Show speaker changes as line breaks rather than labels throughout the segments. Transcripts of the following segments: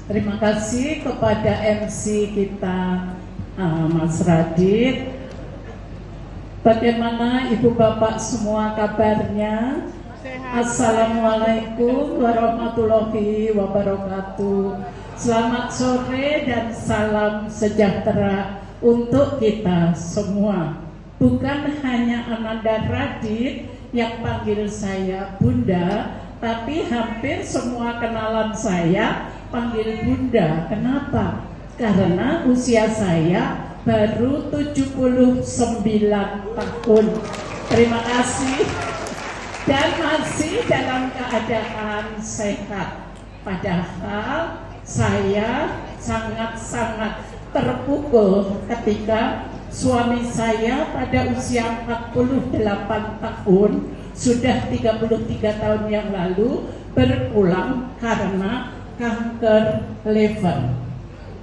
Terima kasih kepada MC kita, Mas Radit. Bagaimana Ibu Bapak semua kabarnya? Assalamualaikum warahmatullahi wabarakatuh. Selamat sore dan salam sejahtera untuk kita semua. Bukan hanya Ananda Radit yang panggil saya Bunda, tapi hampir semua kenalan saya panggil Bunda. Kenapa? Karena usia saya baru 79 tahun. Terima kasih. Dan masih dalam keadaan sehat. Padahal saya sangat-sangat terpukul ketika suami saya pada usia 48 tahun, sudah 33 tahun yang lalu, berpulang karena kanker liver.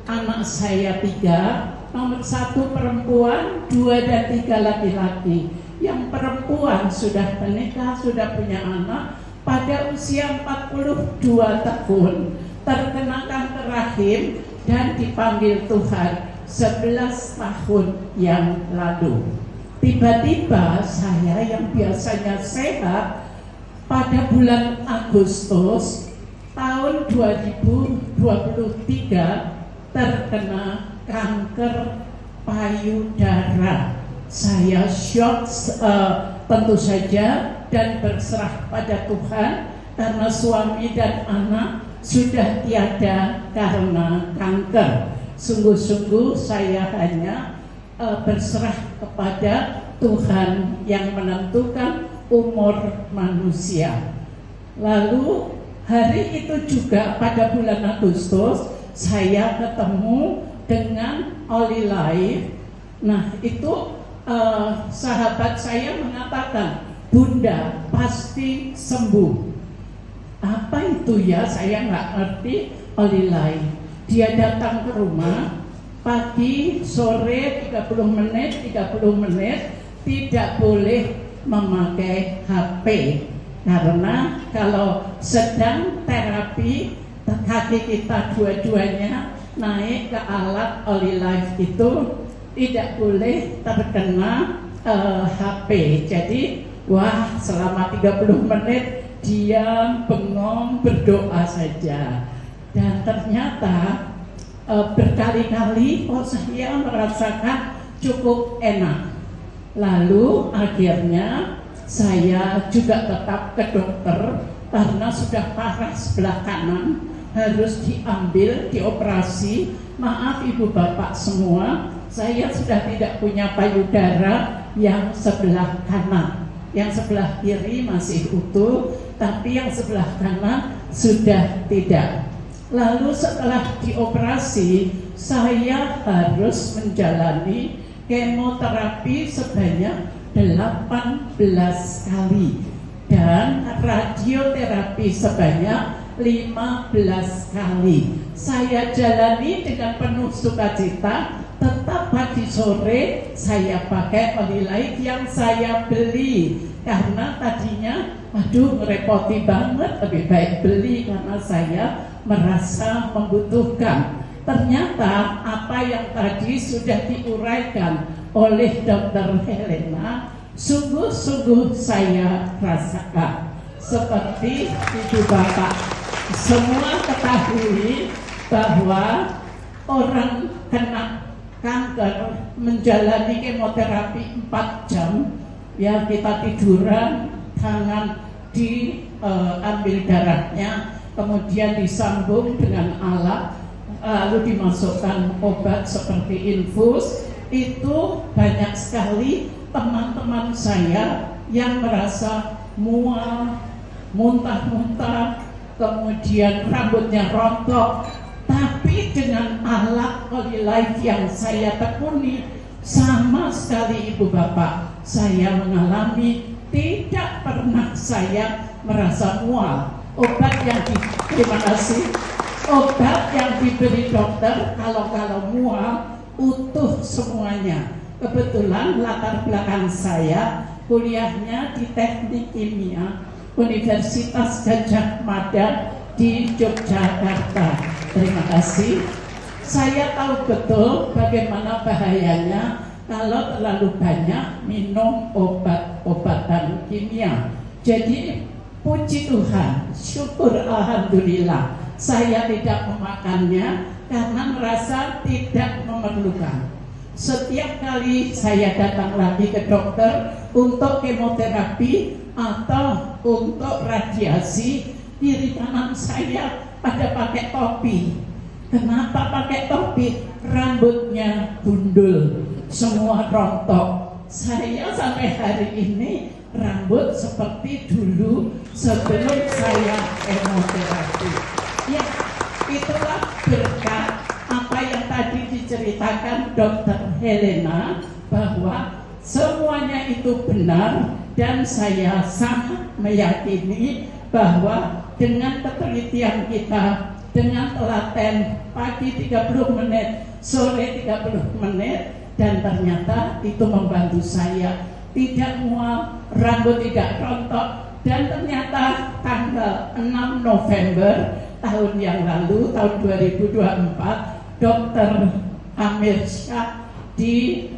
Anak saya 3, nomor 1 perempuan, 2 dan 3 laki-laki. Yang perempuan sudah menikah, sudah punya anak, pada usia 42 tahun terkena kanker rahim dan dipanggil Tuhan 11 tahun yang lalu. Tiba-tiba saya yang biasanya sehat pada bulan Agustus tahun 2023 terkena kanker payudara. Saya shock tentu saja dan berserah pada Tuhan karena suami dan anak sudah tiada karena kanker. Sungguh-sungguh saya hanya berserah kepada Tuhan yang menentukan umur manusia. Lalu hari itu juga pada bulan Agustus saya ketemu dengan Oli Life. Nah itu sahabat saya mengatakan, Bunda pasti sembuh. Apa itu ya? Saya nggak ngerti. Oli Life. Dia datang ke rumah pagi, sore, 30 menit, tidak boleh memakai HP. Karena kalau sedang terapi, kaki kita dua-duanya naik ke alat Oli Life itu tidak boleh terkena HP. Jadi, wah selama 30 menit diam, bengong, berdoa saja. Dan ternyata berkali-kali saya merasakan cukup enak. Lalu akhirnya saya juga tetap ke dokter karena sudah parah sebelah kanan, harus diambil, dioperasi. Maaf Ibu Bapak semua, saya sudah tidak punya payudara yang sebelah kanan. Yang sebelah kiri masih utuh, tapi yang sebelah kanan sudah tidak. Lalu setelah dioperasi, saya harus menjalani kemoterapi sebanyak 18 kali dan radioterapi sebanyak 15 kali. Saya jalani dengan penuh sukacita. Tetap pagi sore saya pakai Oli Life yang saya beli, karena tadinya aduh ngerepoti banget, lebih baik beli karena saya merasa membutuhkan. Ternyata apa yang tadi sudah diuraikan oleh Dr. Helena, sungguh-sungguh saya rasakan. Seperti Ibu Bapak semua ketahui bahwa orang kena kanker menjalani kemoterapi 4 jam, ya kita tiduran, tangan diambil darahnya, kemudian disambung dengan alat, lalu dimasukkan obat seperti infus. Itu banyak sekali teman-teman saya yang merasa mual, muntah-muntah, kemudian rambutnya rontok. Tapi dengan alat Oli Life yang saya tekuni, sama sekali Ibu Bapak, saya mengalami tidak pernah saya merasa mual. Obat yang terima kasih. Obat yang diberi dokter kalau mual utuh semuanya. Kebetulan latar belakang saya kuliahnya di Teknik Kimia Universitas Gadjah Mada di Yogyakarta. Terima Terima kasih. Saya tahu betul bagaimana bahayanya kalau terlalu banyak minum obat-obatan kimia. Jadi puji Tuhan, syukur alhamdulillah, saya tidak memakannya karena merasa tidak memerlukan. Setiap kali saya datang lagi ke dokter untuk kemoterapi atau untuk radiasi, kiri kanan saya pada pakai topi. Kenapa pakai topi? Rambutnya gundul, semua rontok. Saya sampai hari ini rambut seperti dulu sebelum saya kemoterapi. Ya, itulah berkat apa yang tadi diceritakan Dr. Helena, bahwa semuanya itu benar, dan saya sangat meyakini bahwa dengan ketelitian kita, dengan telaten pagi 30 menit, sore 30 menit, dan ternyata itu membantu saya tidak mual, rambut tidak rontok, dan ternyata tanggal 6 November tahun yang lalu, tahun 2024, Dr. Amir Shah di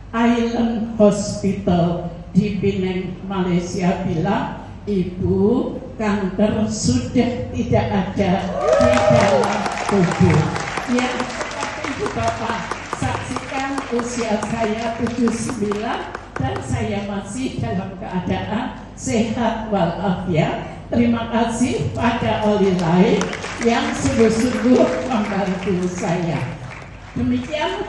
Island Hospital di Penang, Malaysia bilang, Ibu, kanker sudah tidak ada di dalam tubuh. Ya, seperti Ibu Bapak saksikan, usia saya 79 dan saya masih dalam keadaan sehat walafiat. Terima kasih pada Oli Lai yang sungguh-sungguh membantu saya. Demikian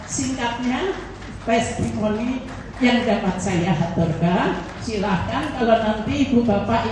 singkatnya testimoni yang dapat saya aturkan. Silahkan kalau nanti Ibu Bapak